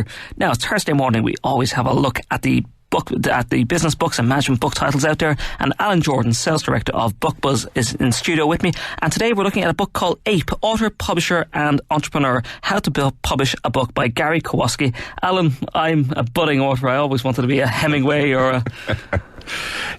director. Now, Thursday morning, we always have a look at the business books and management book titles out there, and Alan Jordan, sales director of BookBuzz, is in studio with me, and today we're looking at a book called Ape, Author, Publisher and Entrepreneur, How to Publish a Book by Gary Kowalski. Alan, I'm a budding author. I always wanted to be a Hemingway or a...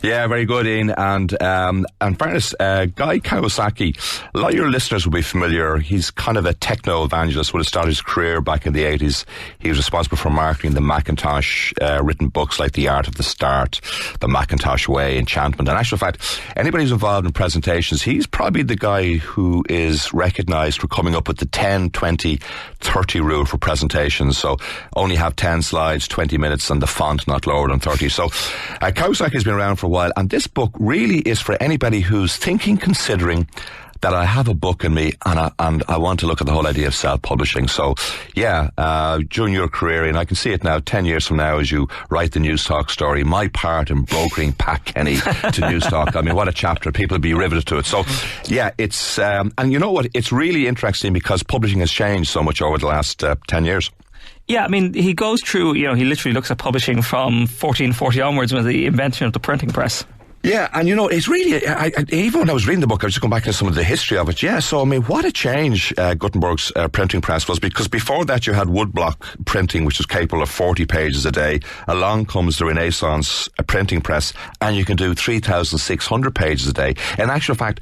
Yeah, very good, Ian. And in fairness, Guy Kawasaki, a lot of your listeners will be familiar. He's kind of a techno evangelist. Would have started his career back in the 80s. He was responsible for marketing the Macintosh, written books like The Art of the Start, The Macintosh Way, Enchantment. And in actual fact, anybody who's involved in presentations, he's probably the guy who is recognised for coming up with the 10, 20, 30 rule for presentations. So only have 10 slides, 20 minutes, and the font not lower than 30. So Kawasaki has been around for a while, and this book really is for anybody who's considering that I have a book in me and I want to look at the whole idea of self-publishing. So, yeah, during your career, and I can see it now, 10 years from now, as you write the News Talk story, my part in brokering Pat Kenny to News Talk. I mean, what a chapter. People will be riveted to it. So, yeah, it's, and you know what? It's really interesting because publishing has changed so much over the last 10 years. Yeah, I mean, he goes through, he literally looks at publishing from 1440 onwards with the invention of the printing press. Yeah, and it's really, even when I was reading the book, I was just going back into some of the history of it. Yeah, so I mean, what a change Gutenberg's printing press was, because before that you had woodblock printing, which was capable of 40 pages a day. Along comes the Renaissance printing press, and you can do 3,600 pages a day. In actual fact,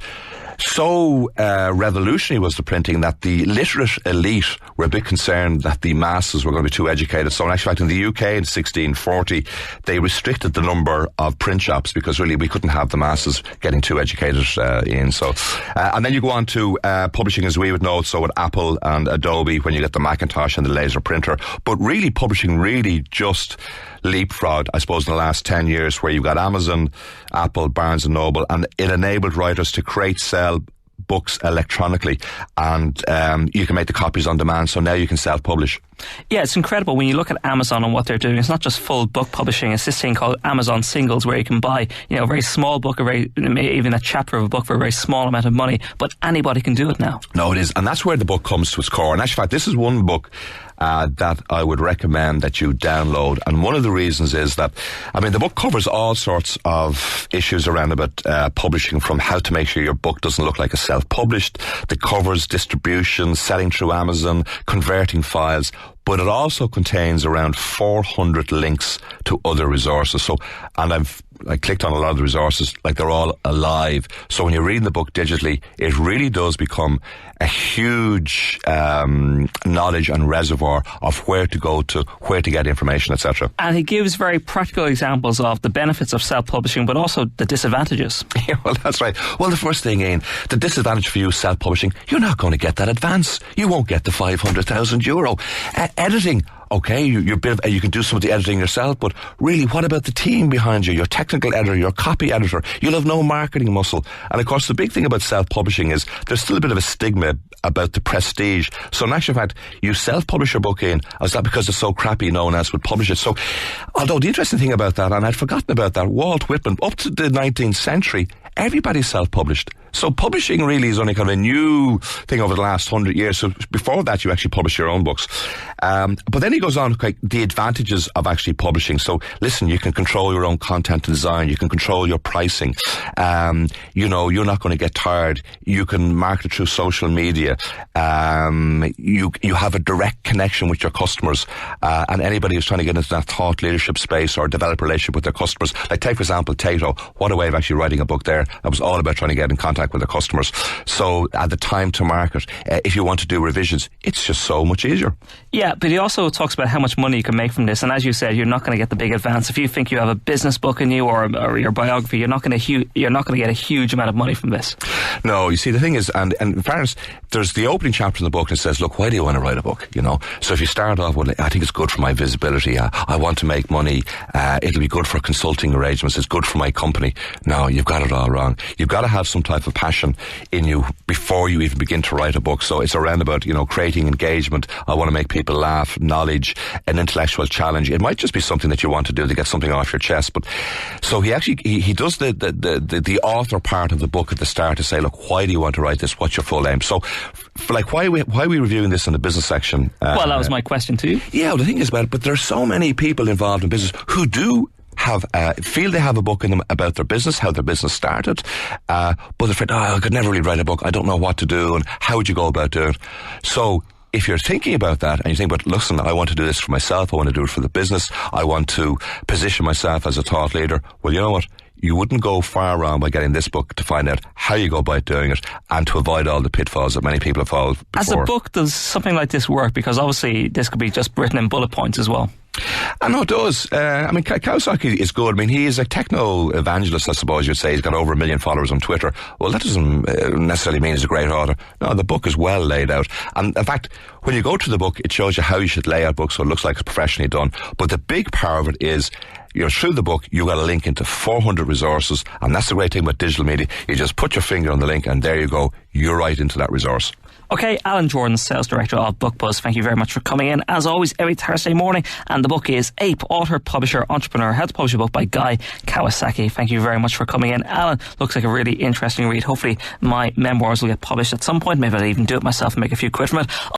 so revolutionary was the printing that the literate elite were a bit concerned that the masses were going to be too educated. So in actual fact, in the UK in 1640, they restricted the number of print shops because really we couldn't have the masses getting too educated in. So, and then you go on to publishing, as we would know, so with Apple and Adobe when you get the Macintosh and the laser printer. But really publishing really just leapfrogged, I suppose, in the last 10 years, where you've got Amazon, Apple, Barnes & Noble, and it enabled writers to create, sell books electronically, and you can make the copies on demand, so now you can self-publish. Yeah, it's incredible when you look at Amazon and what they're doing. It's not just full book publishing. It's this thing called Amazon Singles, where you can buy, a very small book, even a chapter of a book for a very small amount of money, but anybody can do it now. No, it is, and that's where the book comes to its core. And actually, in fact, this is one book that I would recommend that you download, and one of the reasons is that, I mean, the book covers all sorts of issues around about publishing, from how to make sure your book doesn't look like a self-published, the covers, distribution, selling through Amazon, converting files, but it also contains around 400 links to other resources. So, and I clicked on a lot of the resources, like they're all alive. So when you're reading the book digitally, it really does become a huge knowledge and reservoir of where to go to, where to get information, etc. And he gives very practical examples of the benefits of self-publishing, but also the disadvantages. Yeah, well, that's right. Well, the first thing, Ian, the disadvantage for you, self-publishing, you're not going to get that advance. You won't get the €500,000. Editing, okay, you can do some of the editing yourself, but really, what about the team behind you, your technical editor, your copy editor? You'll have no marketing muscle. And of course, the big thing about self-publishing is there's still a bit of a stigma about the prestige. So in actual fact, you self-publish your book in, is that because it's so crappy no one else would publish it? So, although the interesting thing about that, and I'd forgotten about that, Walt Whitman, up to the 19th century, everybody self-published. So publishing really is only kind of a new thing over the last 100 years. So before that, you actually publish your own books. But then he goes on, okay, the advantages of actually publishing. So listen, you can control your own content and design. You can control your pricing. You're not going to get tired. You can market through social media. You have a direct connection with your customers. And anybody who's trying to get into that thought leadership space or develop a relationship with their customers, like take, for example, Tato, what a way of actually writing a book there. That was all about trying to get in contact with their customers. So at the time to market, if you want to do revisions, it's just so much easier. Yeah, but he also talks about how much money you can make from this. And as you said, you're not going to get the big advance. If you think you have a business book in you or your biography, you're not going to get a huge amount of money from this. No, you see, the thing is, and in fairness, there's the opening chapter in the book and it says, look, why do you want to write a book? So if you start off with, I think it's good for my visibility. I want to make money. It'll be good for consulting arrangements. It's good for my company. No, you've got it all wrong. You've got to have some type of and passion in you before you even begin to write a book. So it's around about, creating engagement. I want to make people laugh, knowledge, an intellectual challenge. It might just be something that you want to do to get something off your chest. But so he actually he does the author part of the book at the start to say, look, why do you want to write this? What's your full aim? So, why are we reviewing this in the business section? Well, that was my question to you. Yeah, well, the thing is about it, but there are so many people involved in business who do have feel they have a book in them about their business, how their business started, but they're afraid, I could never really write a book. I don't know what to do, and how would you go about doing it? So if you're thinking about that and you think, but listen, I want to do this for myself, I want to do it for the business, I want to position myself as a thought leader, well, you know what? You wouldn't go far wrong by getting this book to find out how you go about doing it and to avoid all the pitfalls that many people have fallen before. As a book, does something like this work? Because obviously this could be just written in bullet points as well. I know it does. Kawasaki is good. I mean, he is a techno evangelist, I suppose you'd say. He's got over 1 million followers on Twitter. Well, that doesn't necessarily mean he's a great author. No, the book is well laid out. And in fact, when you go to the book, it shows you how you should lay out books so it looks like it's professionally done. But the big power of it is, through the book, you got a link into 400 resources. And that's the great thing about digital media. You just put your finger on the link and there you go. You're right into that resource. Okay, Alan Jordan, Sales Director of BookBuzz, thank you very much for coming in, as always, every Thursday morning. And the book is Ape, author, publisher, entrepreneur, how to publish a book by Guy Kawasaki. Thank you very much for coming in. Alan, looks like a really interesting read. Hopefully my memoirs will get published at some point. Maybe I'll even do it myself and make a few quid from it.